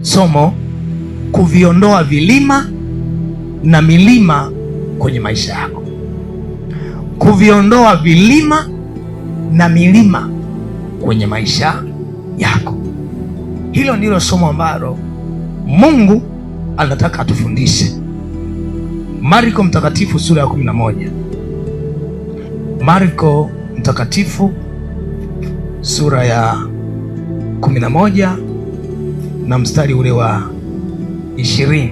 somo kuviondoa vilima na milima kwenye maisha yako. Kuviondoa vilima na milima kwenye maisha yako. Hilo ndilo somo ambalo Mungu anataka atufundishe. Marko mtakatifu sura ya 11. Marko mtakatifu sura ya 11 na mstari ule wa 20.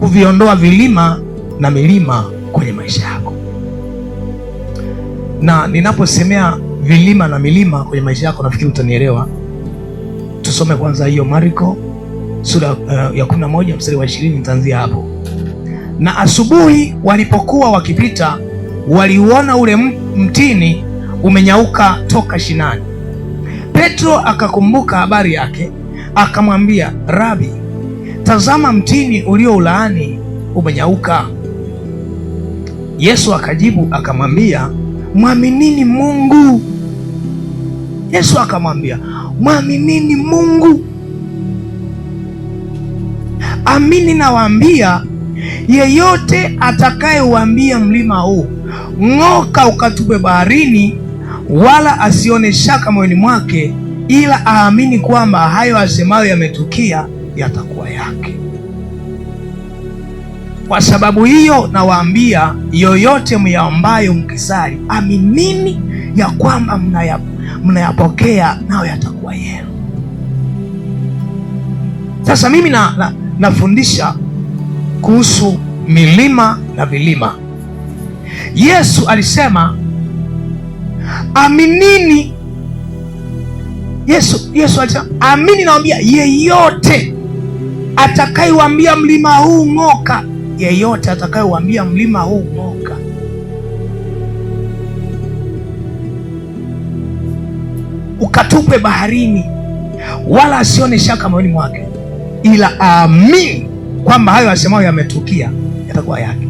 Kuviondoa vilima na milima kwenye maisha yako. Na ninaposemea vilima na milima kwenye maisha yako, nafikiri utanielewa. Tusome kwanza hiyo Marko sura ya 11 mstari wa 20, nitaanzia hapo. Na asubuhi walipokuwa wakipita, waliuona ule mtini umenyauka toka shinani. Petro akakumbuka habari yake, akamwambia, Rabi, tazama mtini ulioulaani umenyauka. Yesu akajibu akamwambia, mwaminini Mungu. Yesu akamwambia, mwaminini Mungu. Amini nawaambia, yeyote atakayeuambia mlima huu, ng'oka ukatupe baharini, wala asione shaka moyoni mwake, ila aamini kwamba hayo asemayo yametukia, yatakuwa yake. Kwa sababu hiyo nawaambia, yoyote myaombayo mkisali, aminini ya kwamba mnayapokea, nayo yatakuwa yenu. Sasa mimi nafundisha kuhusu milima na vilima. Yesu alisema aminini. Yesu alisema amini nawaambia, yeyote atakayeuambia mlima huu ng'oka, yeyote atakayeuambia mlima huu ng'oka, ukatupe baharini, wala asione shaka moyoni mwake, ila aamini kwamba hayo asemayo yametukia, yatakuwa yake.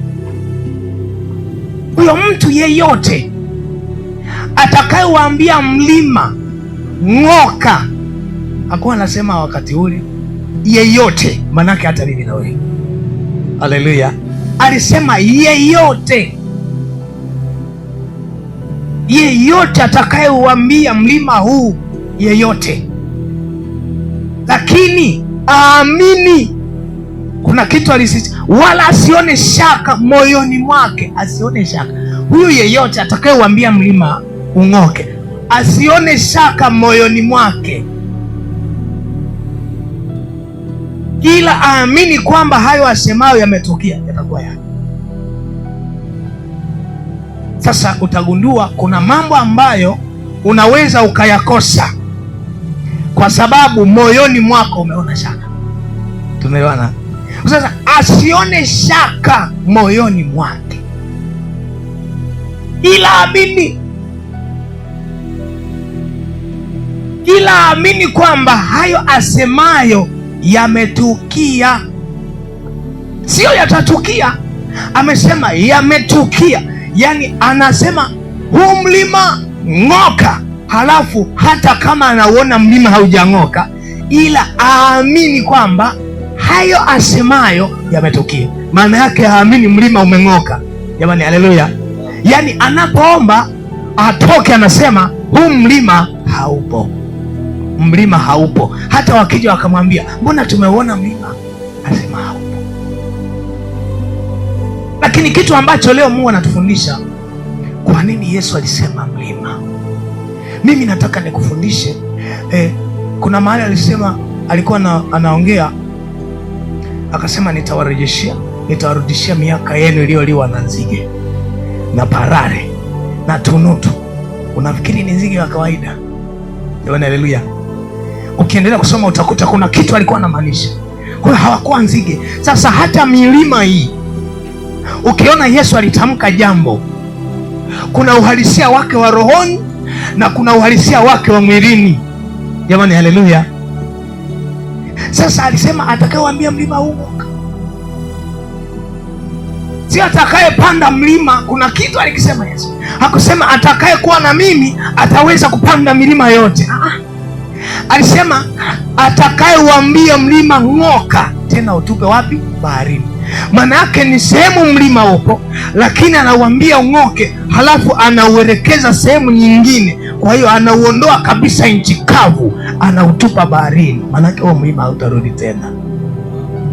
Huyo mtu yeyote atakayewaambia mlima ng'oka, hakuwa anasema wakati ule yeyote, manake hata mimi na wewe. Haleluya! Alisema yeyote. Yeyote atakayeuambia mlima huu, yeyote, lakini aamini. Kuna kitu alisisitiza, wala asione shaka moyoni mwake. Asione shaka. Huyu yeyote atakayeuambia mlima ung'oke, asione shaka moyoni mwake, ila aamini kwamba hayo asemayo yametukia, yatakuwa yake. Sasa utagundua kuna mambo ambayo unaweza ukayakosa kwa sababu moyoni mwako umeona shaka. Tumeona? Sasa asione shaka moyoni mwake, ila amini. Ila amini kwamba hayo asemayo yametukia. Sio yatatukia, amesema yametukia. Yaani anasema huu mlima ng'oka, halafu hata kama anauona mlima haujang'oka, ila aamini kwamba hayo asemayo yametukia. Maana yake aamini mlima umeng'oka. Jamani, haleluya! Yaani anapoomba atoke anasema huu mlima haupo. Mlima haupo. Hata wakija wakamwambia, mbona tumeuona mlima, asema haupo. Lakini kitu ambacho leo Mungu anatufundisha, kwa nini Yesu alisema mlima? Mimi nataka nikufundishe. Kuna mahali alisema, alikuwa anaongea akasema, nitawarudishia miaka yenu iliyoliwa na nzige na parare na tunutu. Unafikiri ni nzige wa kawaida? Jamani, haleluya! Ukiendelea kusoma utakuta kuna kitu alikuwa anamaanisha. Kwa hiyo hawakuwa nzige. Sasa hata milima hii ukiona Yesu alitamka jambo, kuna uhalisia wake wa rohoni na kuna uhalisia wake wa mwilini. Jamani, haleluya! Sasa alisema atakayewaambia mlima huu ng'oka, si atakayepanda mlima. Kuna kitu alikisema Yesu, hakusema atakayekuwa na mimi ataweza kupanda milima yote. Alisema atakayeuambia mlima ng'oka, tena utupe wapi? Baharini. Maana yake ni sehemu mlima upo, lakini anauambia ung'oke, halafu anauelekeza sehemu nyingine. Kwa hiyo anauondoa kabisa nchi kavu, anautupa baharini. Maana yake huo mlima hautarudi tena.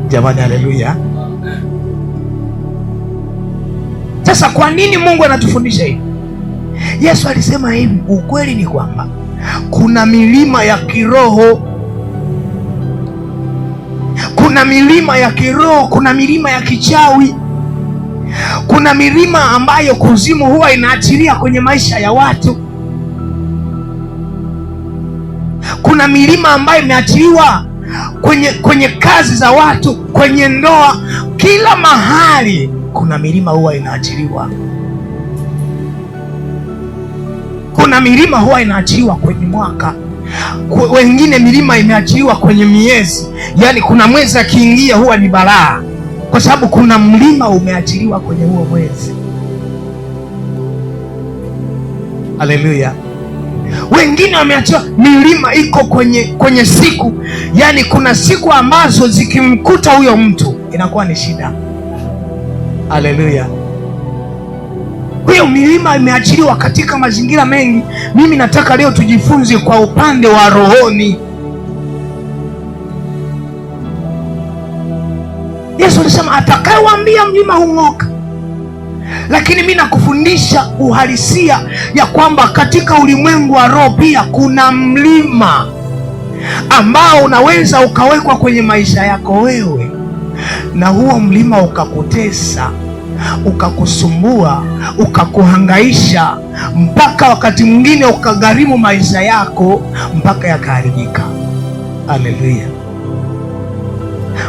Jamani, haleluya! Sasa kwa nini Mungu anatufundisha hivi? Yesu alisema hivi, ukweli ni kwamba kuna milima ya kiroho, kuna milima ya kiroho, kuna milima ya kichawi, kuna milima ambayo kuzimu huwa inaachilia kwenye maisha ya watu, kuna milima ambayo imeachiliwa kwenye kazi za watu, kwenye ndoa, kila mahali kuna milima huwa inaachiliwa. Kuna milima huwa inaachiliwa kwenye mwaka, wengine milima imeachiliwa kwenye miezi. Yaani kuna mwezi akiingia huwa ni balaa, kwa sababu kuna mlima umeachiliwa kwenye huo mwezi. Haleluya! Wengine wameachiliwa, milima iko kwenye siku. Yaani kuna siku ambazo zikimkuta huyo mtu inakuwa ni shida. Haleluya! Hiyo milima imeachiliwa katika mazingira mengi. Mimi nataka leo tujifunze kwa upande wa rohoni. Yesu alisema atakayewaambia mlima hung'oka, lakini mimi nakufundisha uhalisia ya kwamba katika ulimwengu wa roho pia kuna mlima ambao unaweza ukawekwa kwenye maisha yako wewe, na huo mlima ukakutesa, ukakusumbua, ukakuhangaisha, mpaka wakati mwingine ukagharimu maisha yako mpaka yakaharibika. Haleluya!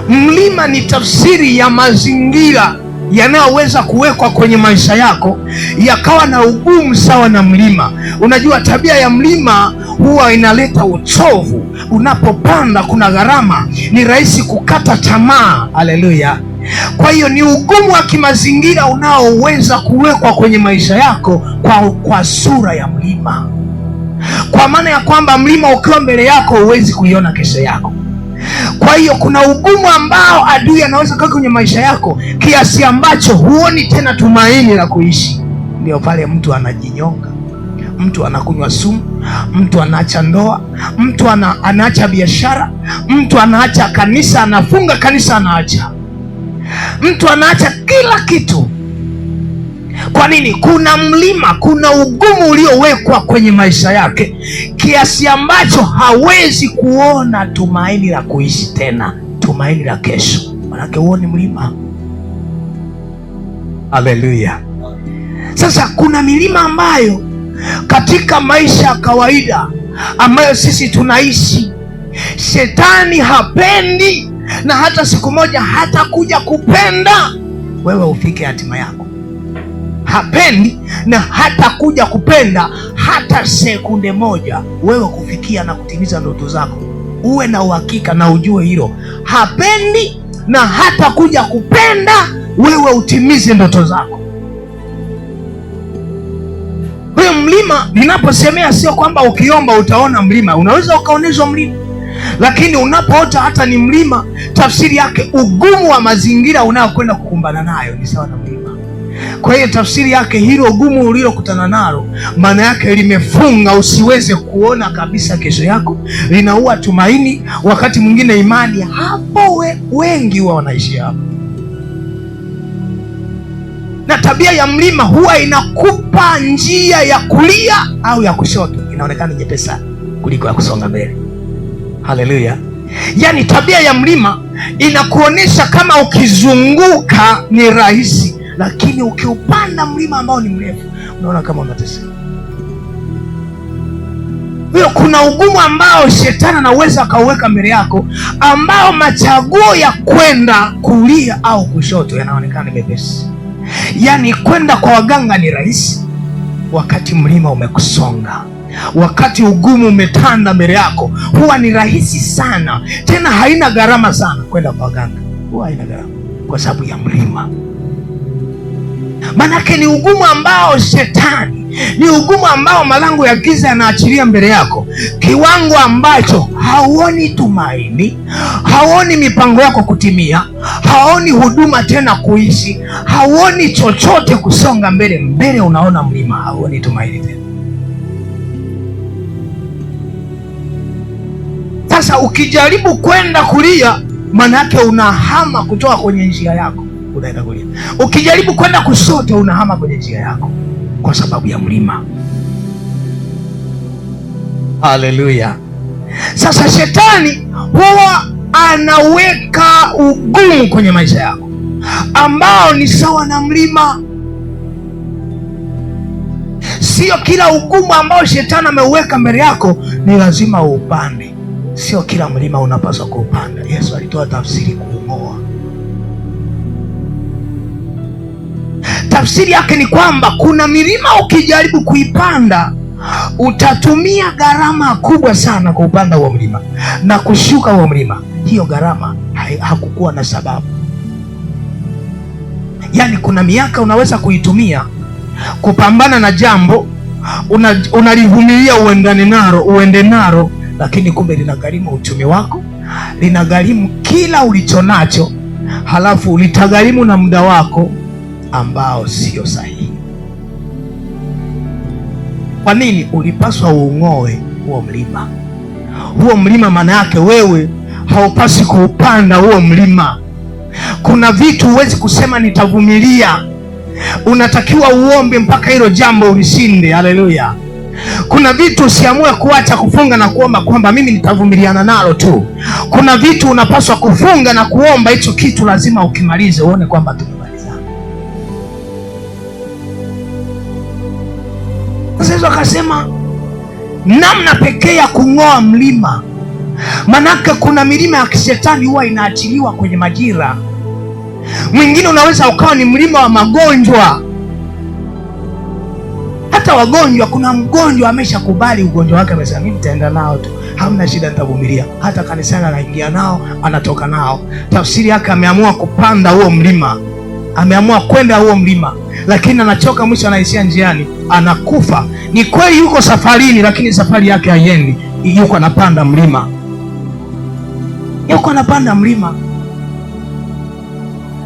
Mlima ni tafsiri ya mazingira yanayoweza kuwekwa kwenye maisha yako yakawa na ugumu sawa na mlima. Unajua tabia ya mlima huwa inaleta uchovu. Unapopanda kuna gharama, ni rahisi kukata tamaa. Haleluya! Kwa hiyo ni ugumu wa kimazingira unaoweza kuwekwa kwenye maisha yako kwa sura ya mlima, kwa maana ya kwamba mlima ukiwa mbele yako huwezi kuiona kesho yako. Kwa hiyo kuna ugumu ambao adui anaweza kuweka kwenye maisha yako kiasi ambacho huoni tena tumaini la kuishi. Ndio pale mtu anajinyonga, mtu anakunywa sumu, mtu anaacha ndoa, mtu anaacha biashara, mtu anaacha kanisa, anafunga kanisa, anaacha, mtu anaacha kila kitu. Kwa nini? Kuna mlima, kuna ugumu uliowekwa kwenye maisha yake kiasi ambacho hawezi kuona tumaini la kuishi tena, tumaini la kesho. Manake huo ni mlima. Haleluya! Sasa kuna milima ambayo katika maisha ya kawaida ambayo sisi tunaishi, shetani hapendi na hata siku moja hata kuja kupenda wewe ufike hatima yako. Hapendi na hata kuja kupenda hata sekunde moja wewe kufikia na kutimiza ndoto zako. Uwe na uhakika na ujue hilo. Hapendi na hata kuja kupenda wewe utimize ndoto zako. Huyo mlima ninaposemea sio kwamba ukiomba utaona mlima. Unaweza ukaoneshwa mlima, lakini unapoota hata ni mlima, tafsiri yake ugumu wa mazingira unayokwenda kukumbana nayo ni sawa na mlima. Kwa hiyo tafsiri yake hilo ugumu ulilokutana nalo, maana yake limefunga usiweze kuona kabisa kesho yako, linaua tumaini, wakati mwingine imani. Hapo wengi huwa wanaishi hapo. Na tabia ya mlima huwa inakupa njia ya kulia au ya kushoto, inaonekana nyepesi kuliko ya kusonga mbele. Haleluya! Yaani tabia ya mlima inakuonesha kama ukizunguka ni rahisi, lakini ukiupanda mlima ambao ni mrefu unaona kama unateseka. Hiyo kuna ugumu ambao shetani anaweza akauweka mbele yako, ambao machaguo ya kwenda kulia au kushoto yanaonekana mepesi. Yaani kwenda kwa waganga ni rahisi wakati mlima umekusonga, wakati ugumu umetanda mbele yako, huwa ni rahisi sana, tena haina gharama sana. Kwenda kwa waganga huwa haina gharama kwa sababu ya mlima. Manake ni ugumu ambao shetani Ni ugumu ambao malango ya giza yanaachilia mbele yako, kiwango ambacho hauoni tumaini, hauoni mipango yako kutimia, hauoni huduma tena kuishi, hauoni chochote kusonga mbele. Mbele unaona mlima, hauoni tumaini tena. Sasa ukijaribu kwenda kulia, manake unahama kutoka kwenye njia yako, unaenda kulia. Ukijaribu kwenda kushoto, unahama kwenye njia yako kwa sababu ya mlima. Haleluya! Sasa shetani huwa anaweka ugumu kwenye maisha yako ambao ni sawa na mlima. Sio kila ugumu ambao shetani ameuweka mbele yako ni lazima uupande. Sio kila mlima unapaswa kuupanda. Yesu alitoa tafsiri kuung'oa. Tafsiri yake ni kwamba kuna milima ukijaribu kuipanda utatumia gharama kubwa sana kuupanda huo mlima, na kushuka huo mlima, hiyo gharama hakukuwa na sababu. Yaani kuna miaka unaweza kuitumia kupambana na jambo, unalivumilia uende nalo, lakini kumbe linagharimu uchumi wako, linagharimu kila ulichonacho, halafu litagharimu na muda wako ambao sio sahihi. Kwa nini? Ulipaswa uung'oe huo mlima. Huo mlima maana yake wewe haupasi kuupanda huo mlima. Kuna vitu huwezi kusema nitavumilia, unatakiwa uombe mpaka hilo jambo ulishinde. Haleluya! Kuna vitu usiamue kuacha kufunga na kuomba kwamba mimi nitavumiliana nalo tu. Kuna vitu unapaswa kufunga na kuomba, hicho kitu lazima ukimalize uone kwamba tumemalizana. Sasa Yesu akasema namna pekee ya kung'oa mlima, manake kuna milima ya kishetani huwa inaachiliwa kwenye majira. Mwingine unaweza ukawa ni mlima wa magonjwa. Hata wagonjwa, kuna mgonjwa ameshakubali ugonjwa wake, amesema mimi nitaenda nao tu, hamna shida, nitavumilia. Hata kanisani anaingia nao, anatoka nao. Tafsiri yake ameamua kupanda huo mlima, ameamua kwenda huo mlima, lakini anachoka, mwisho anaishia njiani, anakufa. Ni kweli yuko safarini, lakini safari yake haiendi, yuko anapanda mlima, yuko anapanda mlima.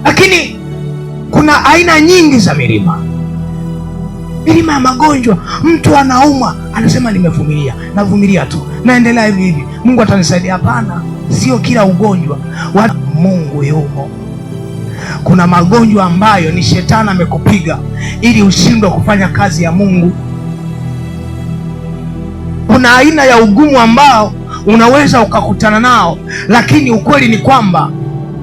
Lakini kuna aina nyingi za milima. Milima ya magonjwa, mtu anaumwa anasema nimevumilia, navumilia tu, naendelea hivi hivi, Mungu atanisaidia. Hapana, sio kila ugonjwa Mungu yumo. Kuna magonjwa ambayo ni shetani amekupiga ili ushindwe kufanya kazi ya Mungu. Kuna aina ya ugumu ambao unaweza ukakutana nao, lakini ukweli ni kwamba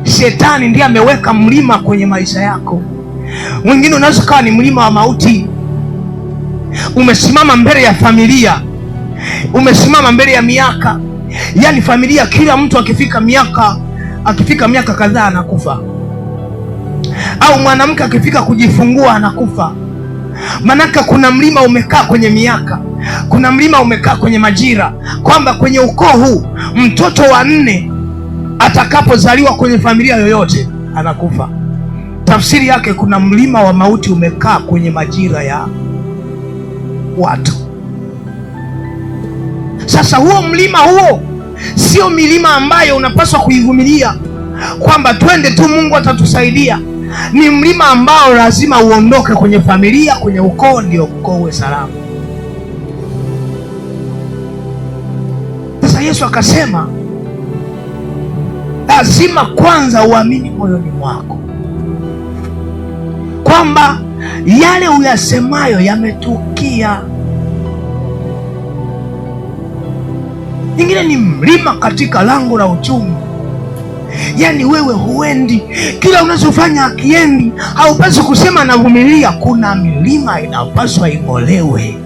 shetani ndiye ameweka mlima kwenye maisha yako. Mwingine unaweza kuwa ni mlima wa mauti. Umesimama mbele ya familia, umesimama mbele ya miaka, yaani familia, kila mtu akifika miaka kadhaa anakufa, au mwanamke akifika kujifungua anakufa. Manaka kuna mlima umekaa kwenye miaka, kuna mlima umekaa kwenye majira, kwamba kwenye ukoo huu mtoto wa 4 atakapozaliwa kwenye familia yoyote anakufa. Tafsiri yake kuna mlima wa mauti umekaa kwenye majira ya watu. Sasa huo mlima huo sio milima ambayo unapaswa kuivumilia kwamba twende tu Mungu atatusaidia. Ni mlima ambao lazima uondoke kwenye familia, kwenye ukoo, ndio ukoo uwe salama. Sasa Yesu akasema lazima kwanza uamini moyoni mwako kwamba yale uyasemayo yametukia. Nyingine ni mlima katika lango la uchumi. Yaani wewe huendi, kila unachofanya akiendi, haupaswi kusema navumilia. Kuna milima inapaswa ing'olewe,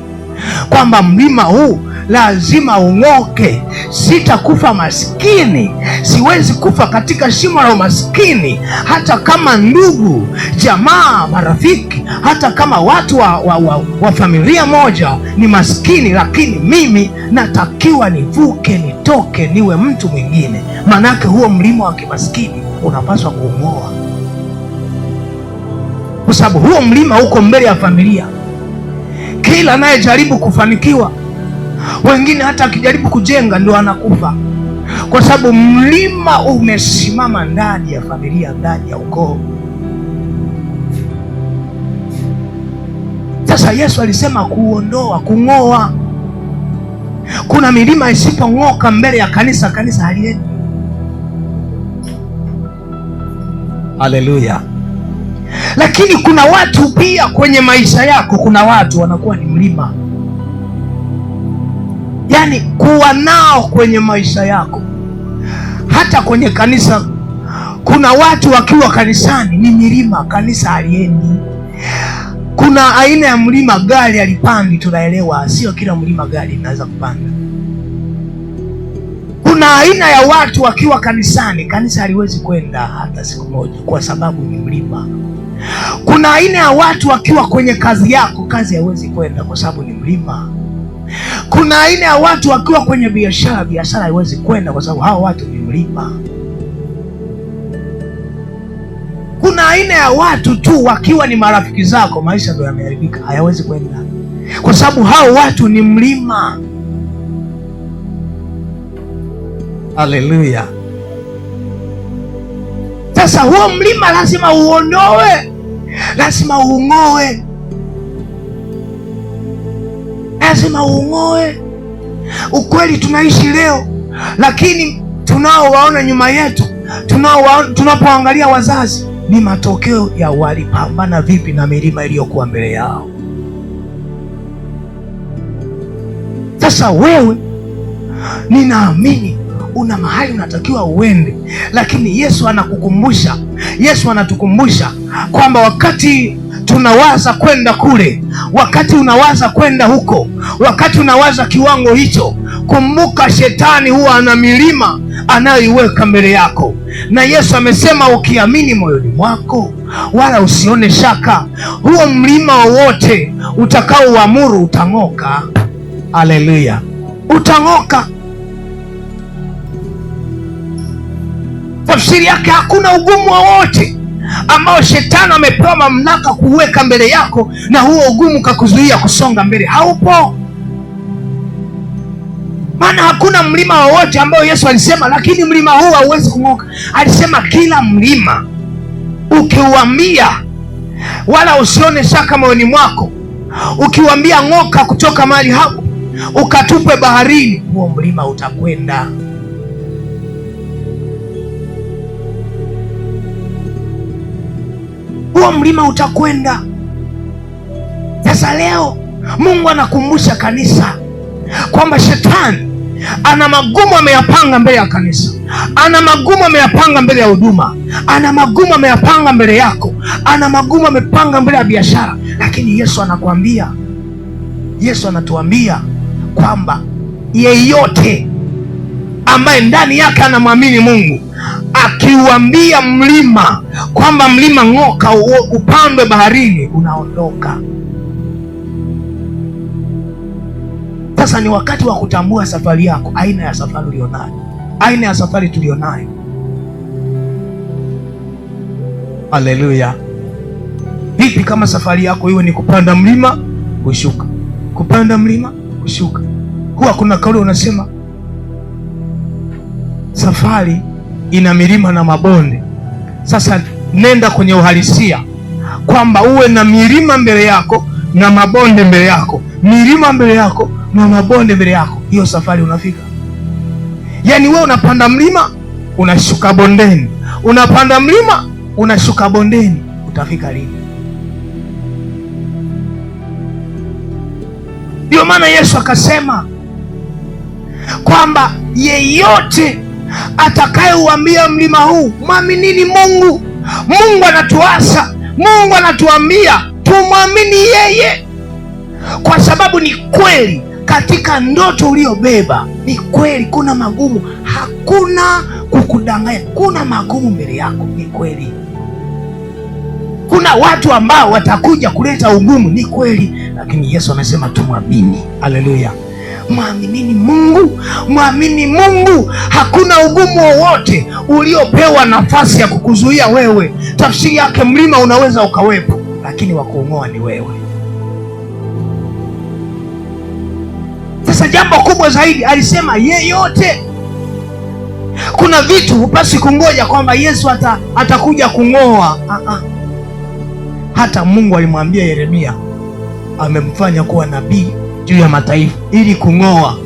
kwamba mlima huu lazima ung'oke. Sitakufa maskini, siwezi kufa katika shimo la umaskini, hata kama ndugu, jamaa, marafiki, hata kama watu wa familia moja ni maskini, lakini mimi natakiwa nivuke, nitoke, niwe mtu mwingine. Manake huo mlima wa kimaskini unapaswa kuung'oa, kwa sababu huo mlima uko mbele ya familia. kila anayejaribu kufanikiwa, wengine hata akijaribu kujenga ndio anakufa, kwa sababu mlima umesimama ndani ya familia, ndani ya ukoo. Sasa Yesu alisema kuondoa, kung'oa. Kuna milima isipong'oka mbele ya kanisa, kanisa haliendi. Haleluya! Lakini kuna watu pia kwenye maisha yako, kuna watu wanakuwa ni mlima, yaani kuwa nao kwenye maisha yako. Hata kwenye kanisa kuna watu wakiwa kanisani ni milima, kanisa haliendi. Kuna aina ya mlima gari alipandi, tunaelewa, sio kila mlima gari inaweza kupanda. Kuna aina ya watu wakiwa kanisani, kanisa haliwezi kwenda hata siku moja, kwa sababu ni mlima. Kuna aina ya watu wakiwa kwenye kazi yako, kazi haiwezi kwenda kwa sababu ni mlima. Kuna aina ya watu wakiwa kwenye biashara, biashara haiwezi kwenda kwa sababu hao watu ni mlima. Kuna aina ya watu tu wakiwa ni marafiki zako, maisha ndio yameharibika, hayawezi kwenda kwa sababu hao watu ni mlima. Haleluya! Sasa huo mlima lazima uondoe, lazima uung'oe, lazima uung'oe. Ukweli tunaishi leo, lakini tunaowaona nyuma yetu, tunapoangalia wazazi, ni matokeo ya walipambana vipi na milima iliyokuwa mbele yao. Sasa wewe, ninaamini una mahali unatakiwa uende, lakini Yesu anakukumbusha, Yesu anatukumbusha kwamba wakati tunawaza kwenda kule, wakati unawaza kwenda huko, wakati unawaza kiwango hicho, kumbuka shetani huwa ana milima anayoiweka mbele yako, na Yesu amesema ukiamini moyoni mwako wala usione shaka, huo mlima wowote utakaoamuru utang'oka. Haleluya, utang'oka. Tafsiri yake hakuna ugumu wowote ambao shetani amepewa mamlaka kuweka mbele yako, na huo ugumu kakuzuia kusonga mbele, haupo. Maana hakuna mlima wowote ambao Yesu alisema lakini mlima huu hauwezi kung'oka. Alisema kila mlima ukiuambia wala usione shaka moyoni mwako, ukiuambia ng'oka kutoka mahali hapo ukatupe baharini, huo mlima utakwenda. Huo mlima utakwenda. Sasa leo Mungu anakumbusha kanisa kwamba shetani ana magumu ameyapanga mbele ya kanisa, ana magumu ameyapanga mbele ya huduma, ana magumu ameyapanga mbele yako, ana magumu amepanga mbele ya biashara. Lakini Yesu anakuambia, Yesu anatuambia kwamba yeyote ambaye ndani yake anamwamini Mungu, akiuambia mlima kwamba mlima ng'oka, upandwe baharini, unaondoka. Sasa ni wakati wa kutambua safari yako, aina ya safari ulionayo, aina ya safari tulionayo. Haleluya! Vipi kama safari yako iwe ni kupanda mlima kushuka, kupanda mlima kushuka? Huwa kuna kauli unasema safari ina milima na mabonde. Sasa nenda kwenye uhalisia kwamba uwe na milima mbele yako na mabonde mbele yako, milima mbele yako na mabonde mbele yako, hiyo safari unafika. Yaani wewe unapanda mlima unashuka bondeni, unapanda mlima unashuka bondeni, utafika lini? Ndio maana Yesu akasema kwamba yeyote atakayeuambia mlima huu, mwaminini Mungu. Mungu anatuasa, Mungu anatuambia tumwamini yeye, kwa sababu ni kweli katika ndoto uliobeba, ni kweli kuna magumu, hakuna kukudanganya, kuna magumu mbele yako, ni kweli. Kuna watu ambao watakuja kuleta ugumu, ni kweli, lakini Yesu amesema tumwamini. Haleluya! Mwaminini Mungu, mwamini Mungu. Hakuna ugumu wowote uliopewa nafasi ya kukuzuia wewe. Tafsiri yake mlima unaweza ukawepo, lakini wa kuung'oa ni wewe. Sasa jambo kubwa zaidi, alisema yeyote. Kuna vitu hupasi kungoja kwamba Yesu atakuja kung'oa. Hata Mungu alimwambia Yeremia, amemfanya kuwa nabii juu ya mataifa ili kung'oa.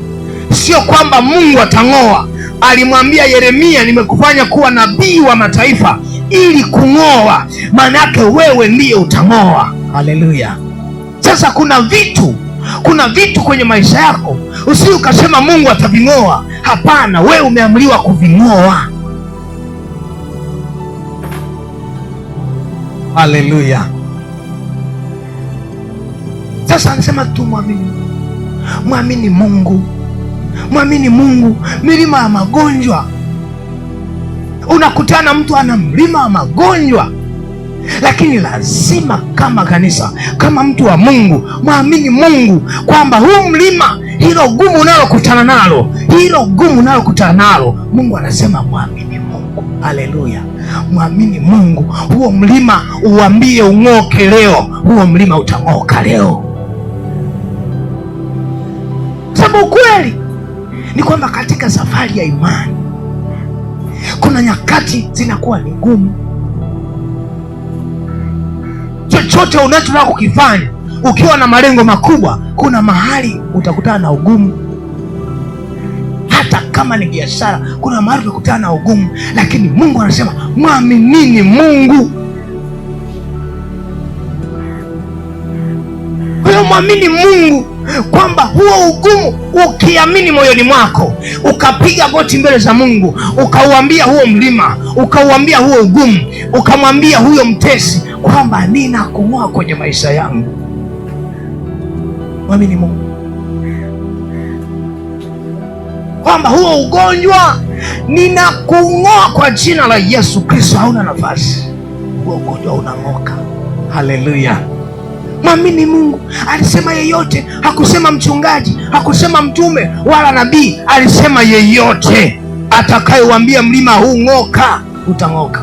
Sio kwamba Mungu atang'oa. Alimwambia Yeremia, nimekufanya kuwa nabii wa mataifa ili kung'oa. Maana yake wewe ndiye utang'oa. Haleluya! Sasa kuna vitu kwenye maisha yako usi ukasema Mungu ataving'oa. Hapana, wewe umeamriwa kuving'oa. Haleluya! Sasa anasema tu mwamini Mungu. Mwamini Mungu. Milima ya magonjwa, unakutana mtu ana mlima wa magonjwa, lakini lazima kama kanisa, kama mtu wa Mungu, mwamini Mungu kwamba huu mlima, hilo gumu unalokutana nalo, Mungu anasema mwamini Mungu. Haleluya! Mwamini Mungu. Huo mlima uambie ung'oke leo, huo mlima utang'oka leo. Sababu ukweli ni kwamba katika safari ya imani kuna nyakati zinakuwa ni ngumu. Chochote unachotaka kukifanya ukiwa na malengo makubwa, kuna mahali utakutana na ugumu. Hata kama ni biashara, kuna mahali utakutana na ugumu, lakini Mungu anasema mwaminini Mungu. Kwa hiyo mwamini Mungu kwamba huo ugumu, ukiamini moyoni mwako, ukapiga goti mbele za Mungu, ukauambia huo mlima, ukauambia huo ugumu, ukamwambia huyo mtesi kwamba ninakung'oa kwenye maisha yangu. Mwamini Mungu kwamba huo ugonjwa ninakung'oa kwa jina la Yesu Kristo, hauna nafasi, huo ugonjwa unang'oka. Haleluya! Mwamini Mungu. Alisema yeyote, hakusema mchungaji, hakusema mtume wala nabii, alisema yeyote atakayeuambia mlima huu ng'oka, utang'oka.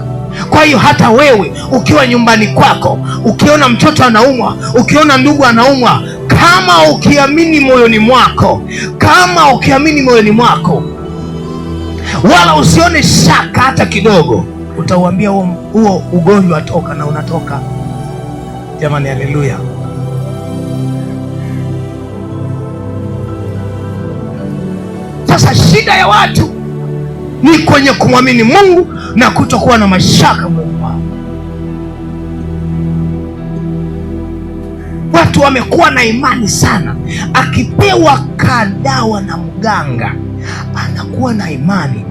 Kwa hiyo hata wewe ukiwa nyumbani kwako, ukiona mtoto anaumwa, ukiona ndugu anaumwa, kama ukiamini moyoni mwako, wala usione shaka hata kidogo, utauambia huo ugonjwa toka, na unatoka. Jamani, haleluya! Sasa shida ya watu ni kwenye kumwamini Mungu na kutokuwa na mashaka moyoni mwao. Watu wamekuwa na imani sana, akipewa kadawa na mganga anakuwa na imani.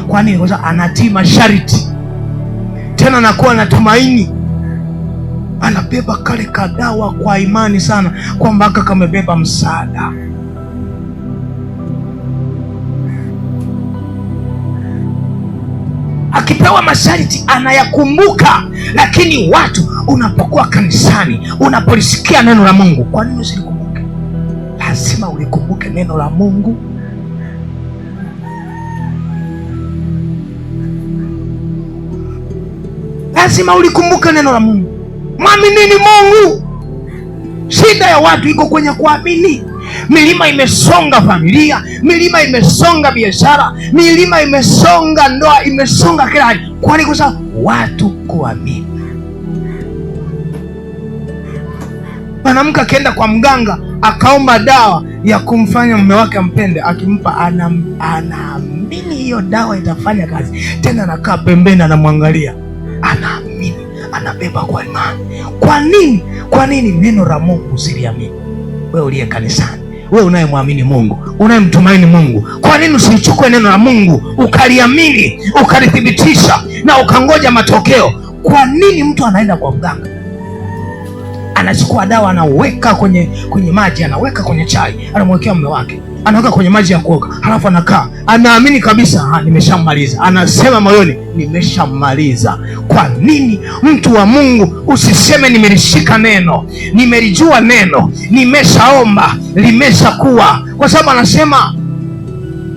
Kwa nini? Kwa sababu anatii masharti, tena anakuwa na tumaini. Anabeba kale kadawa kwa imani sana, kwamba aka kamebeba msaada. Akipewa masharti anayakumbuka. Lakini watu, unapokuwa kanisani, unapolisikia neno la Mungu, kwa nini usilikumbuke? Lazima ulikumbuke neno la Mungu. Lazima ulikumbuke neno la Mungu. Mwaminini Mungu. Shida ya watu iko kwenye kuamini. Milima imesonga familia, milima imesonga biashara, milima imesonga ndoa, imesonga kila hali. Kwani kwa sababu watu kuamini. Mwanamke akienda kwa mganga akaomba dawa ya kumfanya mume wake ampende, akimpa anaamini hiyo dawa itafanya kazi. Tena anakaa pembeni anamwangalia, anaamini, anabeba kwa imani. Kwa nini neno la Mungu usiliamini? Wewe uliye kanisani, wewe unayemwamini Mungu, unayemtumaini Mungu, kwa nini usichukue neno la Mungu ukaliamini, ukalithibitisha na ukangoja matokeo? Kwa nini mtu anaenda kwa mganga, anachukua dawa, anaweka kwenye maji, anaweka kwenye chai, anamwekea mume wake, anaweka kwenye maji ya kuoga, halafu anakaa, anaamini kabisa, nimeshamaliza. Anasema moyoni, nimeshamaliza. Kwa nini mtu wa Mungu usiseme nimelishika neno, nimelijua neno, nimeshaomba, limeshakuwa? Kwa sababu anasema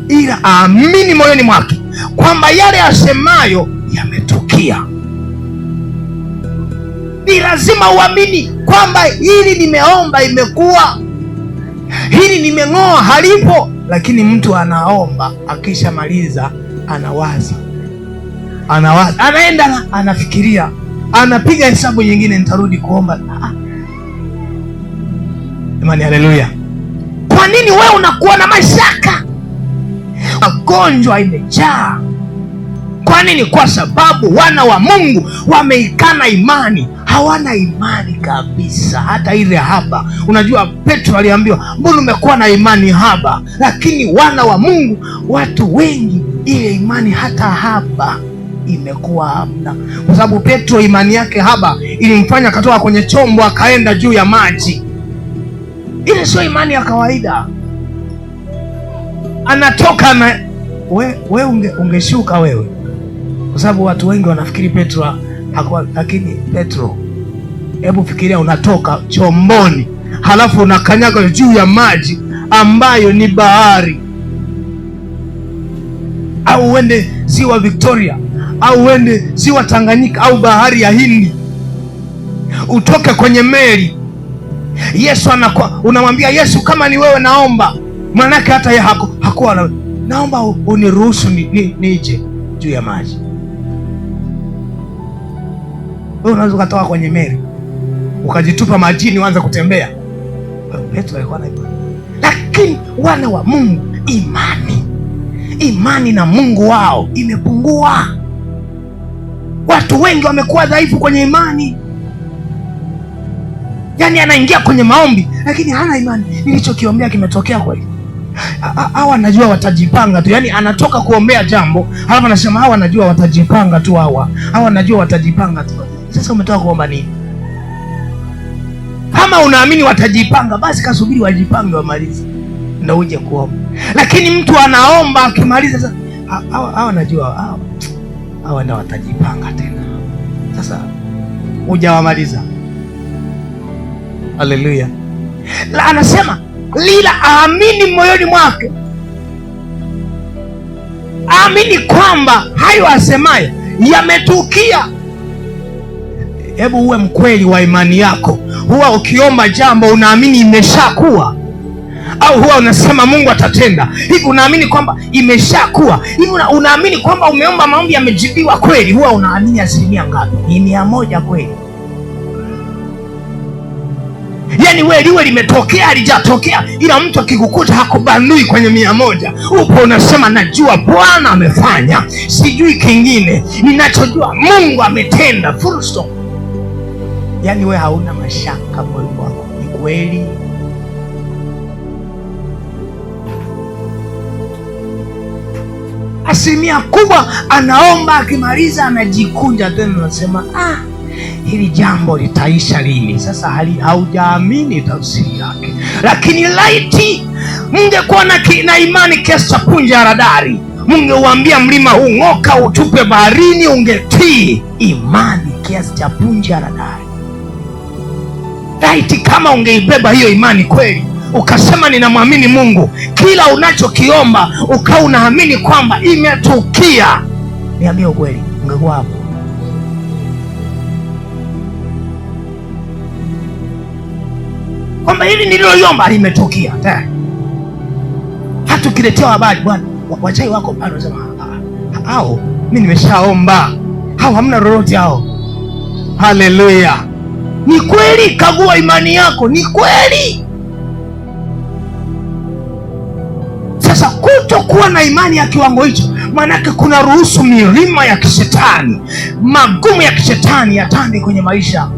ila aamini moyoni mwake kwamba yale asemayo yametukia. Ni lazima uamini kwamba hili nimeomba imekuwa, hili hili nimeng'oa halipo. Lakini mtu anaomba, akishamaliza anawaza, anaenda anafikiria, anapiga hesabu nyingine, nitarudi kuomba. Imani, haleluya. Kwa nini wewe unakuwa na mashaka? Magonjwa imejaa. Kwa nini? Kwa sababu wana wa Mungu wameikana imani, hawana imani kabisa, hata ile haba. Unajua Petro aliambiwa, mbona umekuwa na imani haba? Lakini wana wa Mungu, watu wengi, ile imani hata haba imekuwa hamna, kwa sababu Petro imani yake haba ilimfanya akatoka kwenye chombo akaenda juu ya maji. Ile sio imani ya kawaida. Anatoka na we ungeshuka wewe, kwa sababu watu wengi wanafikiri Petro hakuwa. Lakini Petro, hebu fikiria, unatoka chomboni halafu unakanyaga juu ya maji ambayo ni bahari, au uende ziwa Victoria, au uende ziwa Tanganyika, au bahari ya Hindi, utoke kwenye meli. Yesu unamwambia Yesu, kama ni wewe naomba. Manake hata yeye hakuwa naomba uniruhusu nije juu ya maji. Wewe unaweza ukatoka kwenye meli ukajitupa majini uanze kutembea. Petro alikuwa na imani. Lakini wana wa Mungu, imani na Mungu wao imepungua. Watu wengi wamekuwa dhaifu kwenye imani. Yaani anaingia kwenye maombi lakini hana imani. Nilichokiombea kimetokea kweli? Hawa najua watajipanga tu. Yaani anatoka kuombea jambo halafu anasema hawa najua watajipanga tu, hawa najua watajipanga tu. Sasa umetoka kuomba nini? Kama unaamini watajipanga, basi kasubiri wajipange wamalize ndio uje kuomba. Lakini mtu anaomba akimaliza, sasa hawa najua hawa ndio watajipanga tena. Sasa hujawamaliza. Haleluya. La, anasema lila aamini moyoni mwake, aamini kwamba hayo asemayo yametukia. Hebu uwe mkweli wa imani yako. Huwa ukiomba jambo unaamini imeshakuwa, au huwa unasema Mungu atatenda hivi, unaamini kwamba imeshakuwa hivi? Unaamini kwamba umeomba maombi yamejibiwa kweli? Huwa unaamini asilimia ngapi? Ni 100 kweli? Yaani wewe liwe limetokea halijatokea, ila mtu akikukuta hakubandui kwenye 100, upo unasema najua Bwana amefanya, sijui kingine, ninachojua Mungu ametenda, full stop. Yaani wewe hauna mashaka moyoni mwako. Ni kweli? Asilimia kubwa anaomba, akimaliza anajikunja tena, anasema hili jambo litaisha lini? Sasa haujaamini tafsiri yake. Lakini laiti mngekuwa na imani kiasi cha punje ya radari, mngeuambia mlima huu ng'oka utupe baharini, ungetii. Imani kiasi cha punje ya radari. Laiti kama ungeibeba hiyo imani kweli, ukasema ninamwamini Mungu, kila unachokiomba ukawa unaamini kwamba imetukia, niambie ukweli, ungekuwa hapo. Kwamba hili nililoiomba limetukia tayari. Hata ukiletewa habari, bwana wachai wako pale, unasema hao mimi nimeshaomba, hao hamna lolote hao. Haleluya. Ni kweli, kagua imani yako, ni kweli. Sasa kutokuwa na imani ya kiwango hicho, maanake kuna ruhusu milima ya kishetani, magumu ya kishetani yatande kwenye maisha,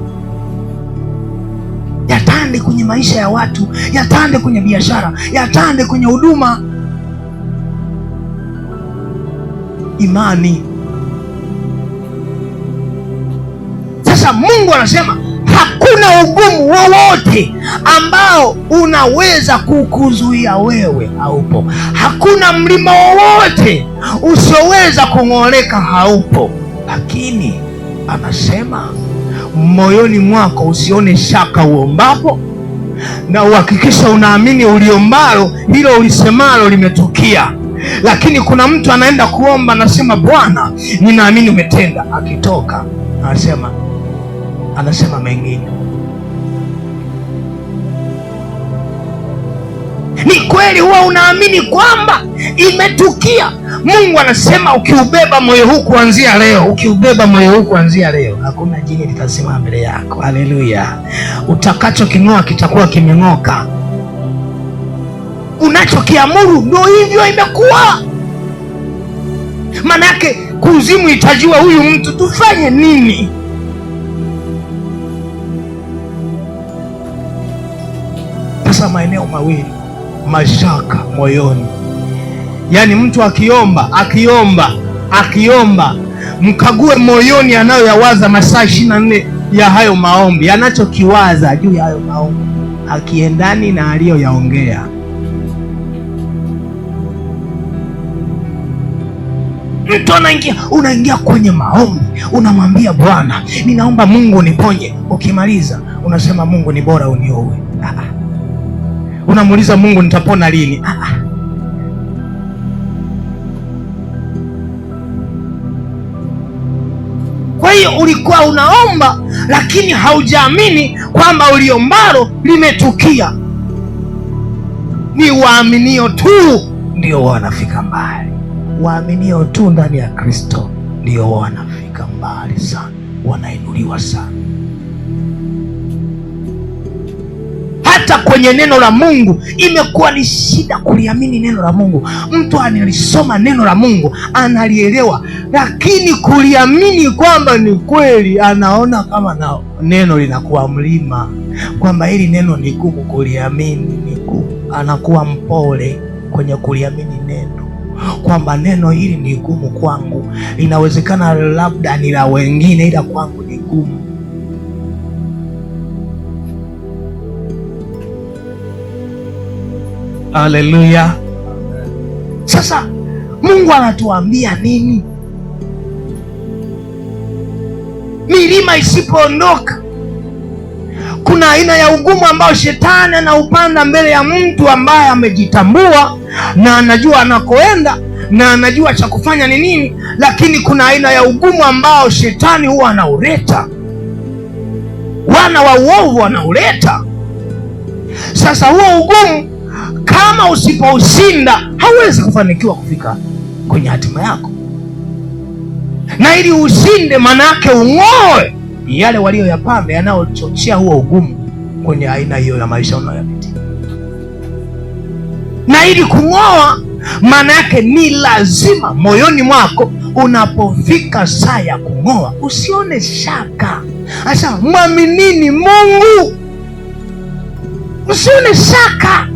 yatande kwenye maisha ya watu, yatande kwenye biashara, yatande kwenye huduma. Imani. Sasa Mungu anasema hakuna ugumu wowote ambao unaweza kukuzuia wewe, haupo. Hakuna mlima wowote usioweza kung'oleka, haupo. Lakini anasema moyoni mwako usione shaka uombapo, na uhakikisha unaamini uliombalo, hilo ulisemalo limetukia. Lakini kuna mtu anaenda kuomba, anasema Bwana ninaamini umetenda, akitoka anasema mengine. Ni kweli huwa unaamini kwamba imetukia. Mungu anasema ukiubeba moyo huu kuanzia leo, ukiubeba moyo huu kuanzia leo, hakuna jini litasimama mbele yako. Haleluya! Utakachoking'oa kitakuwa kimeng'oka. Unachokiamuru ndio hivyo imekuwa. Manake kuzimu itajua huyu mtu tufanye nini. Sasa maeneo mawili, mashaka moyoni. Yaani mtu akiomba, mkague moyoni anayoyawaza masaa 24 ya hayo maombi, anachokiwaza juu ya hayo maombi hakiendani na aliyoyaongea. Mtu unaingia kwenye maombi, unamwambia Bwana, ninaomba Mungu niponye. Ukimaliza unasema Mungu ni bora unioue. Unamuuliza Mungu nitapona lini? Kwa hiyo ulikuwa unaomba lakini haujaamini kwamba uliombalo limetukia. Ni waaminio tu ndio wanafika mbali. Waaminio tu ndani ya Kristo ndio wanafika mbali sana, wanainuliwa sana. Hata kwenye neno la Mungu imekuwa ni shida kuliamini neno la Mungu. Mtu analisoma neno la Mungu analielewa, lakini kuliamini kwamba ni kweli anaona kama neno linakuwa mlima, kwamba hili neno ni gumu kuliamini, ni gumu. Anakuwa mpole kwenye kuliamini neno, kwamba neno hili ni gumu kwangu, inawezekana labda ni la wengine, ila kwangu ni gumu. Haleluya! Sasa Mungu anatuambia nini? Milima isipoondoka, kuna aina ya ugumu ambao shetani anaupanda mbele ya mtu ambaye amejitambua na anajua anakoenda na anajua cha kufanya ni nini, lakini kuna aina ya ugumu ambao shetani huwa anauleta, wana wa uovu wanauleta. Sasa huo ugumu kama usipoushinda hauwezi kufanikiwa kufika kwenye hatima yako, na ili ushinde maana yake ung'oe yale walioyapanda yanayochochea huo ugumu kwenye aina hiyo ya maisha unayopitia. Na ili kung'oa maana yake ni lazima moyoni mwako unapofika saa ya kung'oa usione shaka. Asa mwaminini Mungu, usione shaka.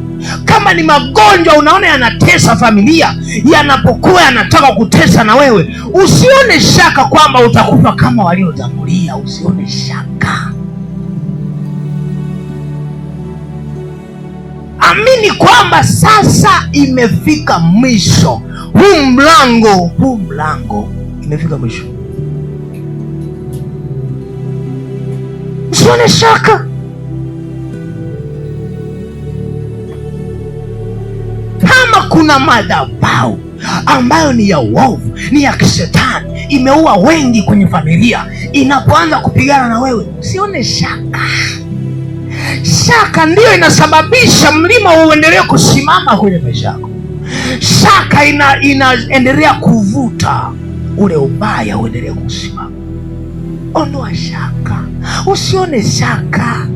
Kama ni magonjwa unaona yanatesa familia, yanapokuwa yanataka kutesa na wewe, usione shaka kwamba utakufa kama waliotangulia. Usione shaka, amini kwamba sasa imefika mwisho. Huu mlango imefika mwisho. Usione shaka. Kuna madhabahu ambayo ni ya uovu, ni ya kishetani, imeua wengi kwenye familia, inapoanza kupigana na wewe, usione shaka. Shaka ndiyo inasababisha mlima uendelee kusimama kwenye maisha yako. Shaka inaendelea kuvuta ule ubaya uendelee kusimama. Ondoa shaka, usione shaka.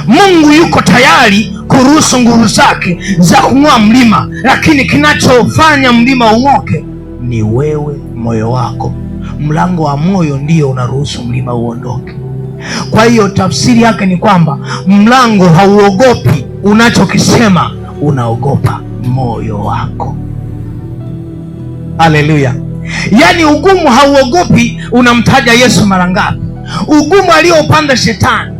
Mungu yuko tayari kuruhusu nguvu zake za kung'oa mlima, lakini kinachofanya mlima ung'oke ni wewe, moyo wako. Mlango wa moyo ndio unaruhusu mlima uondoke. Kwa hiyo tafsiri yake ni kwamba mlango hauogopi unachokisema, unaogopa moyo wako. Haleluya! Yaani ugumu hauogopi unamtaja Yesu mara ngapi, ugumu aliopanda shetani.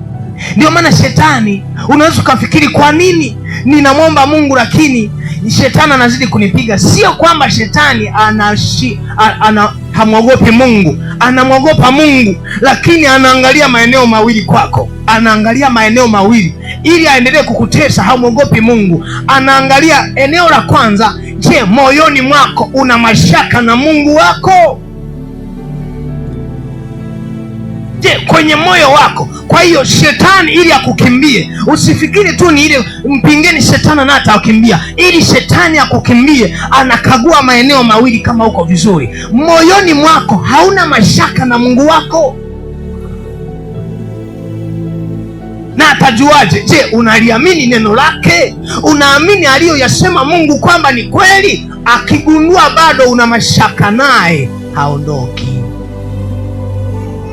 Ndio maana shetani, unaweza ukafikiri kwa nini ninamwomba Mungu lakini shetani anazidi kunipiga. Sio kwamba shetani hamwogopi Mungu, anamwogopa Mungu, lakini anaangalia maeneo mawili kwako. Anaangalia maeneo mawili ili aendelee kukutesa. Hamwogopi Mungu, anaangalia eneo la kwanza, je, moyoni mwako una mashaka na Mungu wako? Je, kwenye moyo wako. Kwa hiyo shetani ili akukimbie, usifikiri tu ni ile mpingeni shetani na atakimbia. Ili shetani akukimbie, anakagua maeneo mawili kama uko vizuri. Moyoni mwako hauna mashaka na Mungu wako. Na atajuaje? Je, unaliamini neno lake? Unaamini aliyoyasema Mungu kwamba ni kweli? Akigundua bado una mashaka naye, haondoki.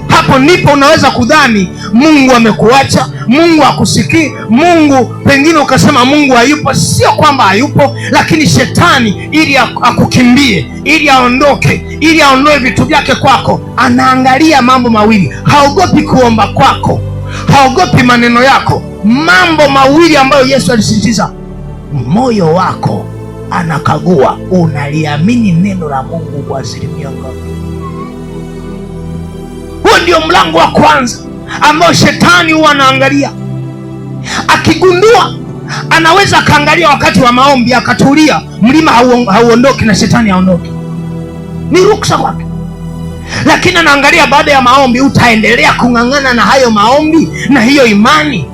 Hapo ndipo unaweza kudhani Mungu amekuacha, Mungu akusikii, Mungu pengine ukasema Mungu hayupo. Sio kwamba hayupo, lakini shetani ili akukimbie, ili aondoke, ili aondoe vitu vyake kwako, anaangalia mambo mawili. Haogopi kuomba kwako, haogopi maneno yako. Mambo mawili ambayo Yesu alisisitiza, moyo wako anakagua, unaliamini neno la Mungu kwa asilimia ngapi? Huo ndio mlango wa kwanza ambao shetani huwa anaangalia. Akigundua, anaweza akaangalia wakati wa maombi akatulia, mlima hauondoki na shetani haondoki, ni ruksa kwake. Lakini anaangalia baada ya maombi, utaendelea kung'ang'ana na hayo maombi na hiyo imani,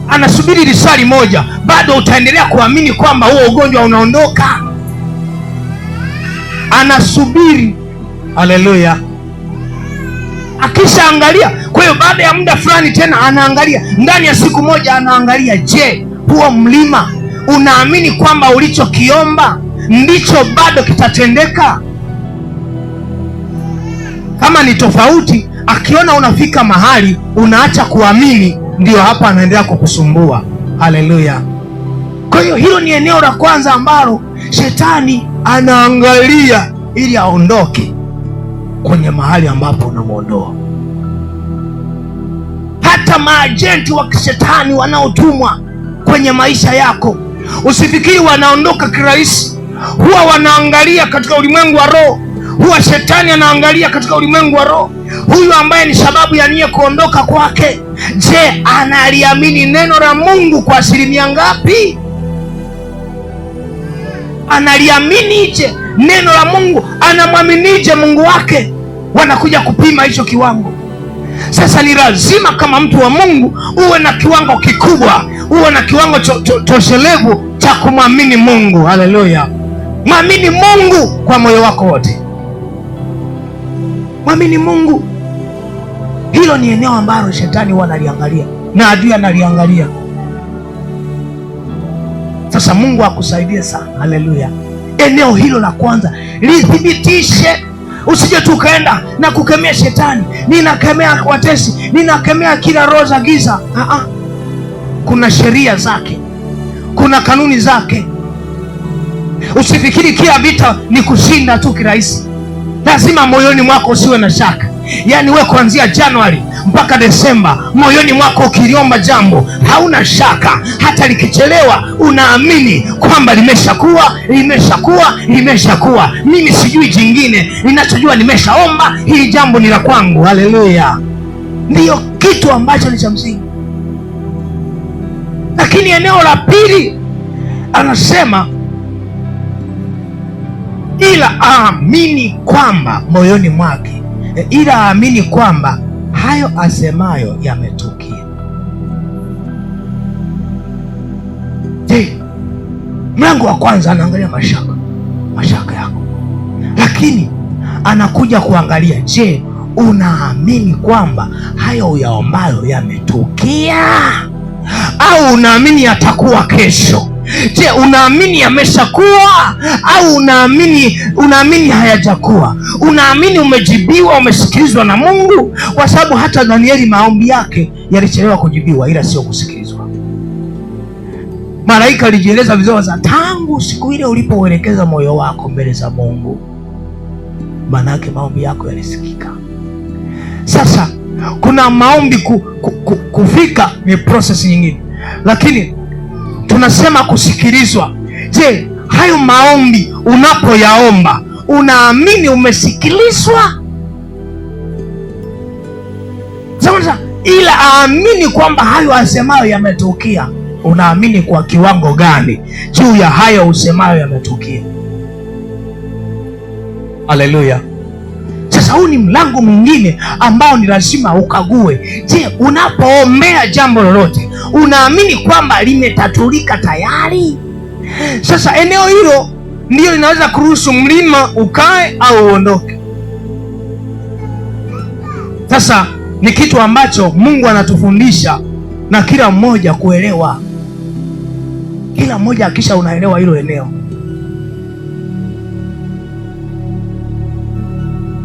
anasubiri risali moja, bado utaendelea kuamini kwamba huo ugonjwa unaondoka. Anasubiri. Haleluya. Akishaangalia, kwa hiyo baada ya muda fulani tena anaangalia, ndani ya siku moja anaangalia, je, huo mlima unaamini kwamba ulichokiomba ndicho bado kitatendeka? Kama ni tofauti, akiona unafika mahali unaacha kuamini, ndio hapa anaendelea kukusumbua. Haleluya. Kwa hiyo hilo ni eneo la kwanza ambalo shetani anaangalia ili aondoke kwenye mahali ambapo unamwondoa. Hata maajenti wa kishetani wanaotumwa kwenye maisha yako, usifikiri wanaondoka kirahisi. Huwa wanaangalia katika ulimwengu wa roho. Huwa shetani anaangalia katika ulimwengu wa roho, huyu ambaye ni sababu ya niye kuondoka kwake. Je, analiamini neno la Mungu kwa asilimia ngapi? Analiaminije neno la Mungu? Anamwaminije Mungu wake? Wanakuja kupima hicho kiwango. Sasa ni lazima kama mtu wa Mungu uwe na kiwango kikubwa, uwe na kiwango toshelevu cha kumwamini Mungu. Haleluya. Mwamini Mungu kwa moyo wako wote, mwamini Mungu. Hilo ni eneo ambalo shetani huwa analiangalia na adui analiangalia. Sasa Mungu akusaidie sana. Haleluya. Eneo hilo la kwanza lithibitishe. Usije tu kaenda na kukemea shetani, ninakemea watesi, ninakemea kila roho za giza. Kuna sheria zake, kuna kanuni zake. Usifikiri kila vita ni kushinda tu kirahisi. Lazima moyoni mwako usiwe na shaka. Yaani wewe kuanzia Januari mpaka Desemba, moyoni mwako ukiliomba jambo hauna shaka. Hata likichelewa unaamini kwamba limeshakuwa. Mimi sijui jingine, ninachojua nimeshaomba, hili jambo ni la kwangu. Haleluya. Ndiyo kitu ambacho ni cha msingi. Lakini eneo la pili anasema, ila aamini kwamba moyoni mwake, ila aamini kwamba hayo asemayo yametukia. Je, mlango wa kwanza anaangalia mashaka yako, lakini anakuja kuangalia, je, unaamini kwamba hayo uyaombayo yametukia, au unaamini yatakuwa kesho? Je, unaamini yameshakuwa au unaamini hayajakuwa? Unaamini umejibiwa, umesikilizwa na Mungu? Kwa sababu hata Danieli maombi yake yalichelewa kujibiwa, ila sio kusikilizwa. Malaika alijieleza vizuri, tangu siku ile ulipouelekeza moyo wako mbele za Mungu, maana yake maombi yako yalisikika. Sasa kuna maombi kufika ni process nyingine, lakini tunasema kusikilizwa. Je, hayo maombi unapoyaomba unaamini umesikilizwa? Sasa ila aamini kwamba hayo asemayo yametukia. Unaamini kwa kiwango gani juu ya hayo usemayo yametukia? Haleluya. Sasa huu ni mlango mwingine ambao ni lazima ukague. Je, unapoombea jambo lolote unaamini kwamba limetatulika tayari? Sasa eneo hilo ndio linaweza kuruhusu mlima ukae au uondoke. Sasa ni kitu ambacho Mungu anatufundisha na kila mmoja kuelewa. Kila mmoja akisha unaelewa hilo eneo,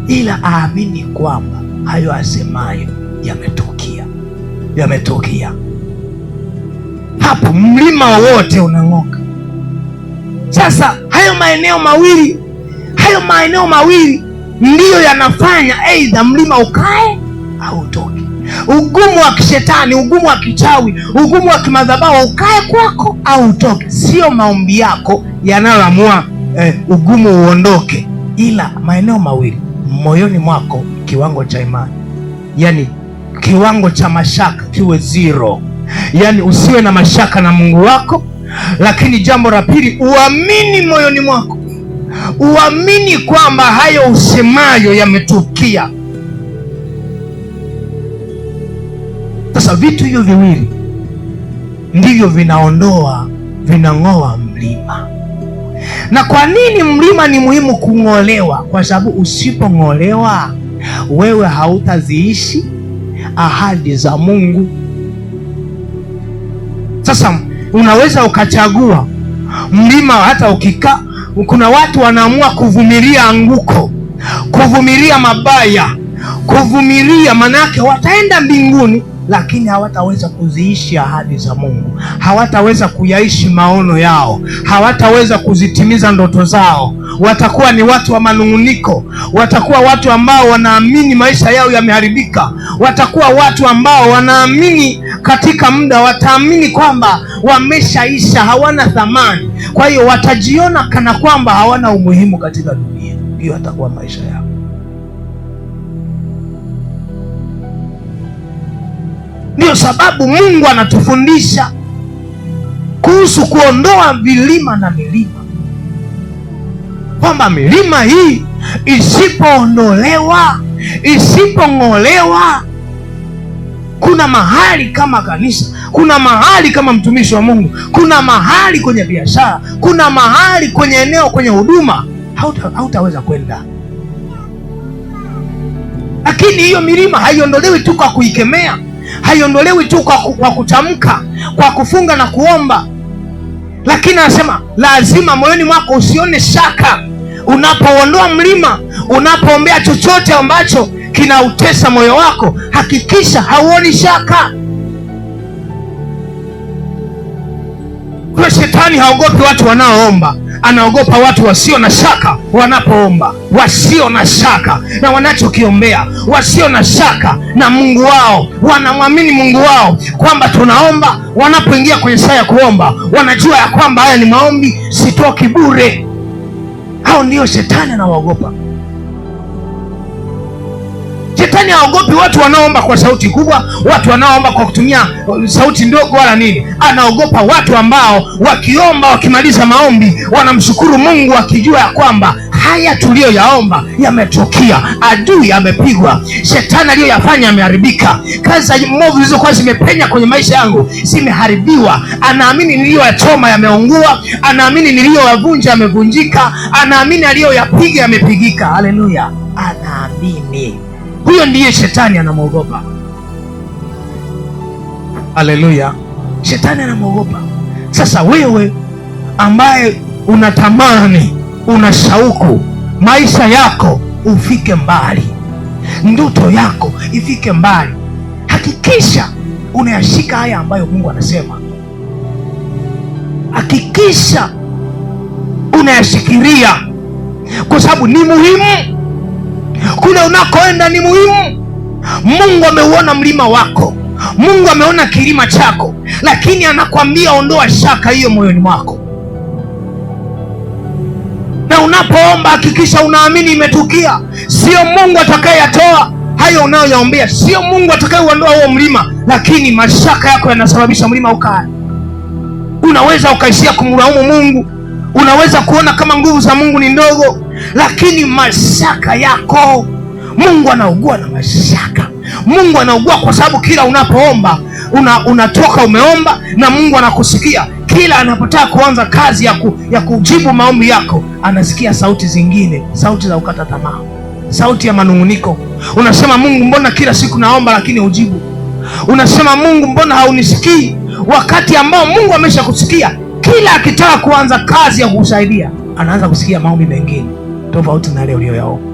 ila aamini kwamba hayo asemayo yametokea. Hapo mlima wote unang'oka. Sasa hayo maeneo mawili ndiyo yanafanya aidha mlima ukae au utoke. Ugumu wa kishetani, ugumu wa kichawi, ugumu wa kimadhabahu ukae kwako au utoke. Sio maombi yako yanayoamua ugumu uondoke, ila maeneo mawili moyoni mwako, kiwango cha imani, yani kiwango cha mashaka kiwe zero, yani usiwe na mashaka na Mungu wako. Lakini jambo la pili, uamini moyoni mwako, uamini kwamba hayo usemayo yametukia. Sasa vitu hivyo viwili ndivyo vinang'oa mlima. Na kwa nini mlima ni muhimu kung'olewa? Kwa sababu usipong'olewa wewe hautaziishi ahadi za Mungu. Sasa unaweza ukachagua mlima, hata ukikaa. Kuna watu wanaamua kuvumilia anguko, kuvumilia mabaya, kuvumilia, manake wataenda mbinguni lakini hawataweza kuziishi ahadi za Mungu, hawataweza kuyaishi maono yao, hawataweza kuzitimiza ndoto zao. Watakuwa ni watu wa manung'uniko, watakuwa watu ambao wanaamini maisha yao yameharibika, watakuwa watu ambao wanaamini katika muda, wataamini kwamba wameshaisha, hawana thamani. Kwa hiyo watajiona kana kwamba hawana umuhimu katika dunia. Hiyo atakuwa maisha yao. Ndio sababu Mungu anatufundisha kuhusu kuondoa vilima na milima, kwamba milima hii isipoondolewa, isipong'olewa, kuna mahali kama kanisa, kuna mahali kama mtumishi wa Mungu, kuna mahali kwenye biashara, kuna mahali kwenye eneo, kwenye huduma hautaweza kwenda. Lakini hiyo milima haiondolewi tu kwa kuikemea, haiondolewi tu kwa kutamka, kwa kufunga na kuomba, lakini anasema lazima moyoni mwako usione shaka. Unapoondoa mlima, unapoombea chochote ambacho kinautesa moyo wako, hakikisha hauoni shaka. Kwa shetani haogopi watu wanaoomba, anaogopa watu wasio na shaka wanapoomba, wasio na shaka na wanachokiombea, wasio na shaka na Mungu wao. Wanamwamini Mungu wao kwamba tunaomba. Wanapoingia kwenye saa ya kuomba, wanajua ya kwamba haya ni maombi, sitoki bure. Hao ndio shetani anawaogopa. Shetani haogopi watu wanaoomba kwa sauti kubwa, watu wanaoomba kwa kutumia sauti ndogo wala nini. Anaogopa watu ambao wakiomba, wakimaliza maombi, wanamshukuru Mungu wakijua ya kwamba haya tuliyoyaomba yametokea. Adui amepigwa, shetani aliyoyafanya yameharibika, kazi za mwovu zilizokuwa zimepenya kwenye maisha yangu zimeharibiwa. Anaamini niliyoyachoma yameungua, anaamini niliyoyavunja yamevunjika, anaamini aliyoyapiga yamepigika. Haleluya, anaamini. Huyo ndiye shetani anamwogopa. Haleluya, shetani anamwogopa. Sasa wewe ambaye unatamani, una shauku maisha yako ufike mbali, ndoto yako ifike mbali, hakikisha unayashika haya ambayo Mungu anasema. Hakikisha unayashikilia, kwa sababu ni muhimu. Kule unakoenda ni muhimu. Mungu ameuona mlima wako, Mungu ameona kilima chako, lakini anakwambia ondoa shaka hiyo moyoni mwako. Na unapoomba hakikisha unaamini imetukia. Sio Mungu atakayeyatoa hayo unayoyaombea, sio Mungu atakayeuondoa huo mlima, lakini mashaka yako yanasababisha mlima ukae. Unaweza ukaishia kumlaumu Mungu, unaweza kuona kama nguvu za Mungu ni ndogo, lakini mashaka yako, Mungu anaugua na mashaka. Mungu anaugua kwa sababu kila unapoomba unatoka umeomba na Mungu anakusikia. Kila anapotaka kuanza kazi ya kujibu maombi yako, anasikia sauti zingine, sauti za ukata tamaa, sauti ya manung'uniko. Unasema, Mungu, mbona kila siku naomba lakini hujibu? Unasema, Mungu, mbona haunisikii? Wakati ambao Mungu ameshakusikia. Kila akitaka kuanza kazi ya kukusaidia, anaanza kusikia maombi mengine tofauti na yale uliyoyaomba.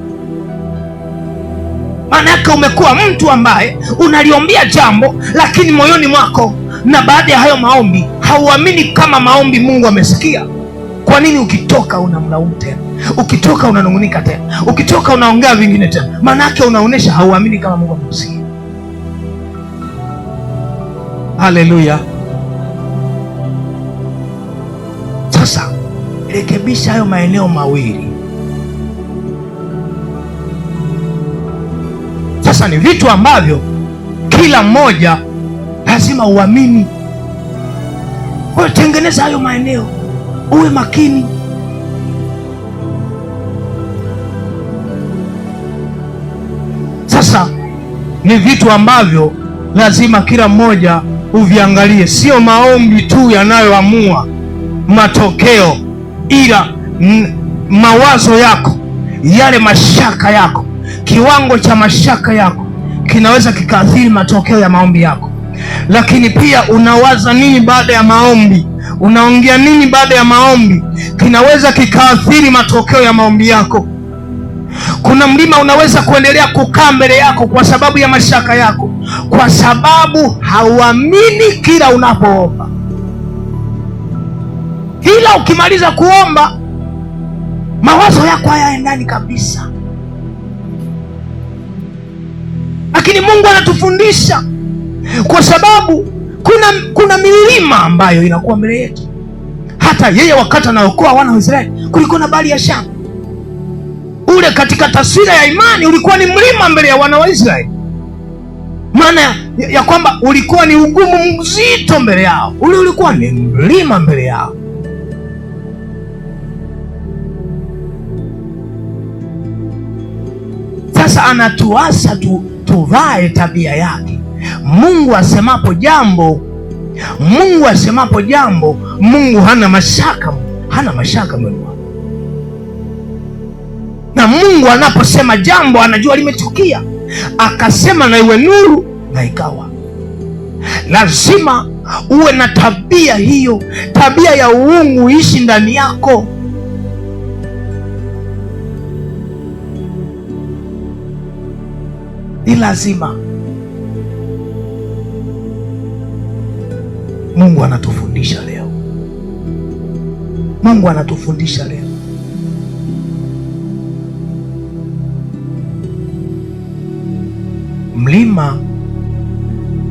Maana yake umekuwa mtu ambaye unaliombea jambo lakini moyoni mwako, na baada ya hayo maombi hauamini kama maombi Mungu amesikia. Kwa nini? Ukitoka unamlaumu tena, ukitoka unanung'unika tena, ukitoka unaongea vingine tena. Maana yake unaonesha hauamini kama Mungu amesikia. Haleluya. Sasa rekebisha hayo maeneo mawili. Sasa ni vitu ambavyo kila mmoja lazima uamini. Kwa hiyo tengeneza hayo maeneo, uwe makini. Sasa ni vitu ambavyo lazima kila mmoja uviangalie. Sio maombi tu yanayoamua matokeo, ila mawazo yako, yale mashaka yako. Kiwango cha mashaka yako kinaweza kikaathiri matokeo ya maombi yako. Lakini pia unawaza nini baada ya maombi, unaongea nini baada ya maombi, kinaweza kikaathiri matokeo ya maombi yako. Kuna mlima unaweza kuendelea kukaa mbele yako kwa sababu ya mashaka yako, kwa sababu hauamini kila unapoomba. Ila ukimaliza kuomba, mawazo yako hayaendani kabisa. Lakini Mungu anatufundisha, kwa sababu kuna milima ambayo inakuwa mbele yetu. Hata yeye wakati anaokoa wana wa Israeli, kulikuwa na bahari ya Shamu. Ule katika taswira ya imani ulikuwa ni mlima mbele ya wana wa Israeli, maana ya kwamba ulikuwa ni ugumu mzito mbele yao. Ule ulikuwa ni mlima mbele yao. Sasa anatuasa tuvae tabia yake. Mungu asemapo jambo, Mungu hana mashaka moyoni mwake. Na Mungu anaposema jambo anajua limetukia. Akasema na iwe nuru, na ikawa. Lazima uwe na tabia hiyo, tabia ya uungu ishi ndani yako. Ni lazima. Mungu anatufundisha leo. Mlima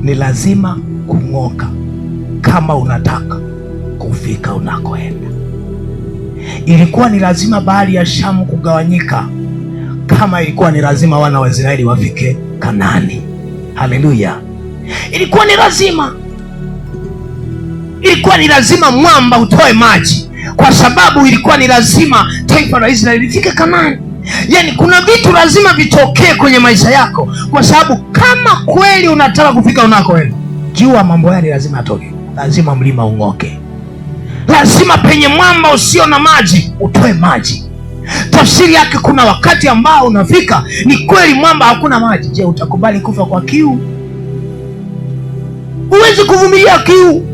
ni lazima kung'oka kama unataka kufika unakoenda. Ilikuwa ni lazima bahari ya Shamu kugawanyika kama ilikuwa ni lazima wana wa Israeli wafike Kanaani. Haleluya. Ilikuwa ni lazima mwamba utoe maji, kwa sababu ilikuwa ni lazima taifa la Israeli lifike Kanaani. Yaani kuna vitu lazima vitokee kwenye maisha yako, kwa sababu kama kweli unataka kufika unakoenda, jua mambo yale lazima yatoke. Lazima mlima ung'oke, lazima penye mwamba usio na maji utoe maji. Tafsiri yake, kuna wakati ambao unafika, ni kweli mwamba hakuna maji. Je, utakubali kufa kwa kiu? Huwezi kuvumilia kiu.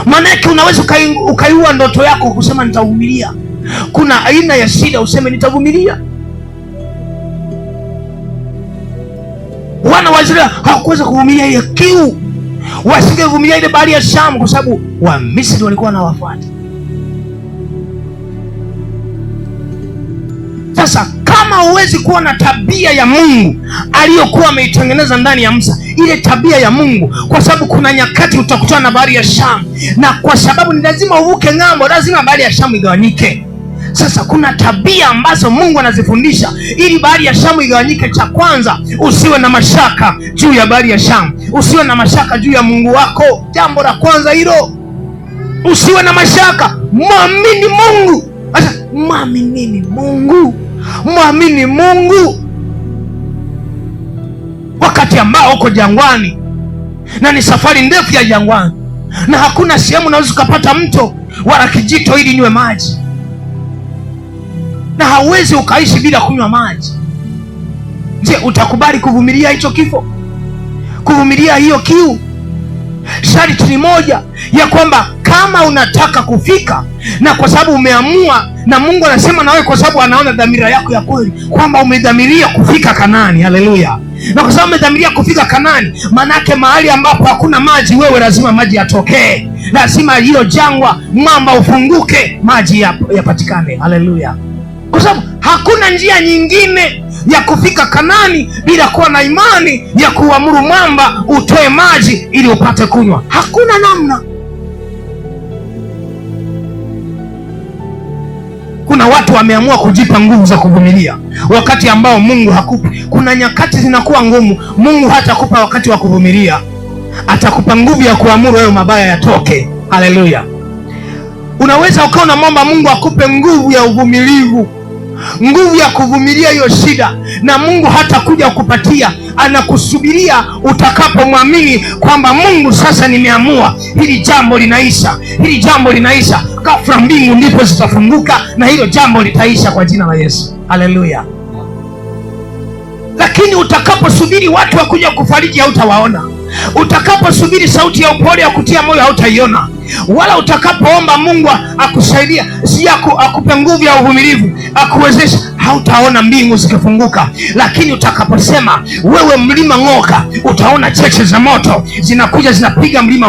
Maana yake unaweza ukaiua ndoto yako kusema nitavumilia. Kuna aina ya shida useme nitavumilia. Wana wa Israeli hawakuweza kuvumilia ile kiu, wasingevumilia ile bahari ya Shamu, kwa sababu Wamisri walikuwa wanawafuata. Sasa kama huwezi kuwa na tabia ya Mungu aliyokuwa ameitengeneza ndani ya Musa, ile tabia ya Mungu, kwa sababu kuna nyakati utakutana na bahari ya Shamu, na kwa sababu ni lazima uvuke ng'ambo, lazima bahari ya Shamu igawanyike. Sasa kuna tabia ambazo Mungu anazifundisha ili bahari ya Shamu igawanyike. Cha kwanza, usiwe na mashaka juu ya bahari ya Shamu, usiwe na mashaka juu ya Mungu wako. Jambo la kwanza hilo, usiwe na mashaka, mwamini Mungu. Sasa mwaminini Mungu, mwamini Mungu wakati ambao uko jangwani, na ni safari ndefu ya jangwani, na hakuna sehemu unaweza ukapata mto wala kijito ili nywe maji, na hauwezi ukaishi bila kunywa maji. Je, utakubali kuvumilia hicho kifo, kuvumilia hiyo kiu? Sharti ni moja, ya kwamba kama unataka kufika, na kwa sababu umeamua, na Mungu anasema na wewe, kwa sababu anaona dhamira yako ya kweli, kwamba umedhamiria kufika Kanaani. Haleluya! Na kwa sababu umedhamiria kufika Kanaani, manake mahali ambapo hakuna maji, wewe lazima maji yatokee, lazima hilo jangwa, mwamba ufunguke, maji yapatikane. Haleluya! Kwa sababu hakuna njia nyingine ya kufika Kanaani bila kuwa na imani ya kuamuru mwamba utoe maji ili upate kunywa. Hakuna namna. Kuna watu wameamua kujipa nguvu za kuvumilia wakati ambao Mungu hakupi. Kuna nyakati zinakuwa ngumu, Mungu hatakupa wakati wa kuvumilia, atakupa nguvu ya kuamuru hayo mabaya yatoke. Haleluya! Unaweza ukawa unamwomba Mungu akupe nguvu ya uvumilivu, nguvu ya kuvumilia hiyo shida, na Mungu hatakuja kupatia, anakusubiria utakapomwamini kwamba Mungu, sasa nimeamua, hili jambo linaisha, hili jambo linaisha. Ghafla mbingu ndipo zitafunguka na hilo jambo litaisha kwa jina la Yesu. Haleluya! Lakini utakaposubiri watu wakuja kufariji, hautawaona. Utakaposubiri sauti ya upole ya kutia moyo, hautaiona. Wala utakapoomba Mungu akusaidia, si akupe nguvu ya uvumilivu, akuwezesha, hautaona mbingu zikifunguka. Lakini utakaposema wewe mlima ng'oka, utaona cheche za moto zinakuja zinapiga mlima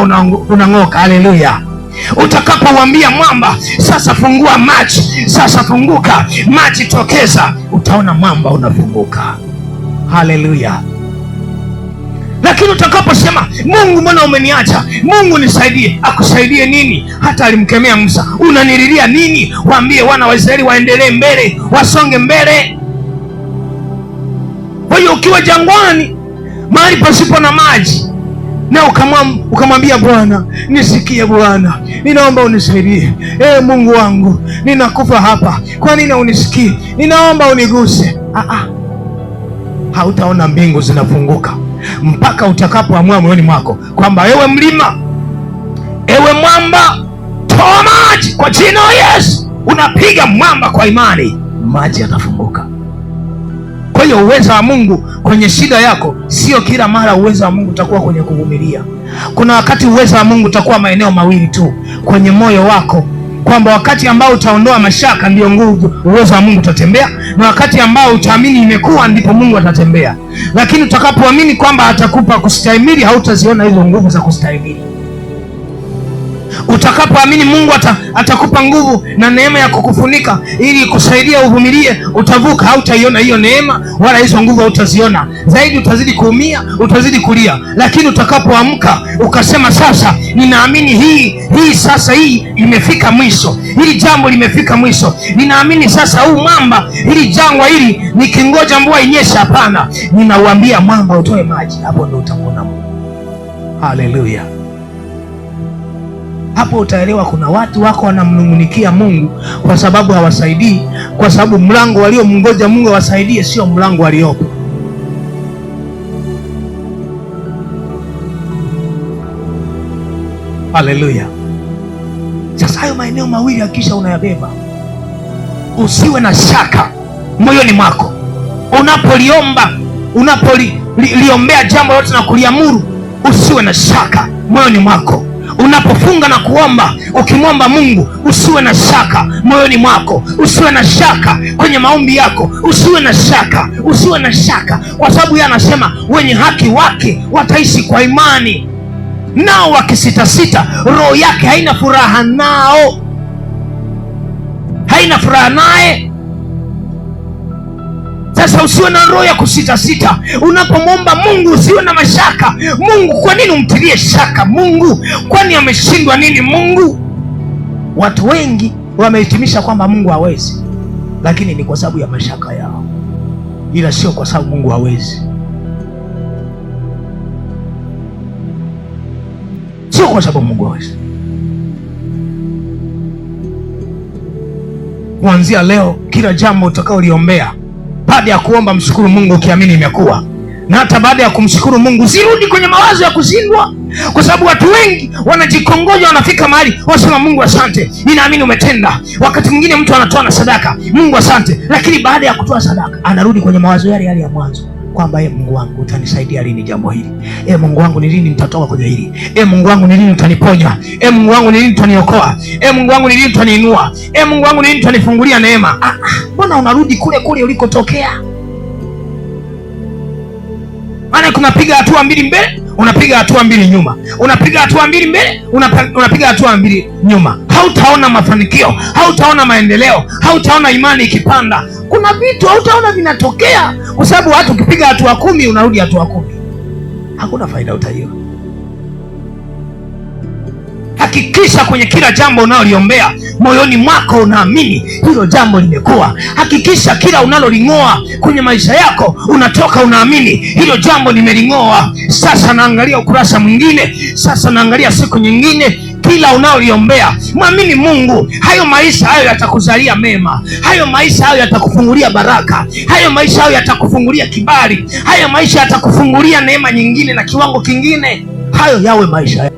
unang'oka. Haleluya! Utakapouambia mwamba, sasa fungua maji, sasa funguka maji, tokeza, utaona mwamba unafunguka. Haleluya! Lakini utakaposema Mungu, mbona umeniacha? Mungu nisaidie, akusaidie nini? Hata alimkemea Musa, unanililia nini? Waambie wana wa Israeli waendelee mbele, wasonge mbele. Kwa hiyo ukiwa jangwani, mahali pasipo na maji, na ukamwambia Bwana, nisikie Bwana, ninaomba unisaidie. Mungu wangu, ninakufa hapa, kwa nini unisikii? Ninaomba uniguse. Hautaona mbingu zinafunguka mpaka utakapoamua moyoni mwako kwamba ewe mlima, ewe mwamba, toa maji kwa jina la Yesu. Unapiga mwamba kwa imani, maji yatafunguka. Kwa hiyo uwezo wa Mungu kwenye shida yako, sio kila mara uwezo wa Mungu utakuwa kwenye kuvumilia. Kuna wakati uwezo wa Mungu utakuwa maeneo mawili tu, kwenye moyo wako, kwamba wakati ambao utaondoa mashaka ndio nguvu, uwezo wa Mungu utatembea, na wakati ambao utaamini imekuwa, ndipo Mungu atatembea. Lakini utakapoamini kwamba atakupa kustahimili, hautaziona hizo nguvu za kustahimili. Utakapoamini Mungu atakupa nguvu na neema ya kukufunika ili kusaidia uvumilie, utavuka, hautaiona hiyo neema wala hizo nguvu, hautaziona. Zaidi utazidi kuumia, utazidi kulia. Lakini utakapoamka ukasema, sasa ninaamini hii sasa, hii imefika mwisho, hili jambo limefika mwisho, ninaamini sasa huu mwamba, hili jangwa hili, nikingoja mvua inyeshe, hapana, ninauambia mwamba utoe maji. Hapo ndio utakuona Mungu. Haleluya! Hapo utaelewa kuna watu wako wanamnungunikia Mungu kwa sababu hawasaidii, kwa sababu mlango waliomngoja Mungu awasaidie sio mlango waliopo. Haleluya! Sasa hayo maeneo mawili hakisha unayabeba, usiwe na shaka moyoni mwako unapoliomba, unapoliombea jambo lote na kuliamuru, usiwe na shaka moyoni mwako. Unapofunga na kuomba, ukimwomba Mungu, usiwe na shaka moyoni mwako, usiwe na shaka kwenye maombi yako, usiwe na shaka, usiwe na shaka, kwa sababu yeye anasema wenye haki wake wataishi kwa imani, nao wakisitasita, roho yake haina furaha nao, haina furaha naye. Sasa usiwe na roho ya kusitasita unapomwomba Mungu, usiwe na mashaka. Mungu, kwa nini umtilie shaka Mungu? Kwani ameshindwa nini Mungu? Watu wengi wamehitimisha kwamba Mungu hawezi, lakini ni kwa sababu ya mashaka yao, ila sio kwa sababu Mungu hawezi. Sio kwa sababu Mungu hawezi. kuanzia leo, kila jambo utakaoliombea, baada ya kuomba mshukuru Mungu ukiamini imekuwa. Na hata baada ya kumshukuru Mungu usirudi kwenye mawazo ya kushindwa, kwa sababu watu wengi wanajikongoja, wanafika mahali wasema Mungu asante, ninaamini umetenda. Wakati mwingine mtu anatoa na sadaka, Mungu asante, lakini baada ya kutoa sadaka anarudi kwenye mawazo yale yale ya mwanzo, kwamba Mungu wangu utanisaidia lini jambo hili? Mungu wangu ni lini nitatoka kwenye hili? Mungu wangu ni lini utaniponya? Mungu wangu ni lini utaniokoa? Mungu wangu ni lini utaniinua? Mungu wangu ni lini utanifungulia neema? Mbona unarudi kule kule ulikotokea? Maana kunapiga hatua mbili mbele, unapiga hatua mbili nyuma, unapiga hatua mbili mbele, unapiga hatua mbili nyuma. Hautaona mafanikio, hautaona maendeleo, hautaona imani ikipanda. Kuna vitu hautaona vinatokea, kwa sababu hata ukipiga hatua 10 unarudi hatua 10. Hakuna faida utaiona. Hakikisha kwenye kila jambo unaloliombea moyoni mwako unaamini hilo jambo limekuwa. Hakikisha kila unaloling'oa kwenye maisha yako unatoka unaamini hilo jambo nimeling'oa. Sasa naangalia ukurasa mwingine, sasa naangalia siku nyingine. Kila unaoliombea mwamini Mungu, hayo maisha hayo yatakuzalia mema, hayo maisha hayo yatakufungulia baraka, hayo maisha hayo yatakufungulia kibali, hayo maisha yatakufungulia neema nyingine na kiwango kingine. Hayo yawe maisha yako.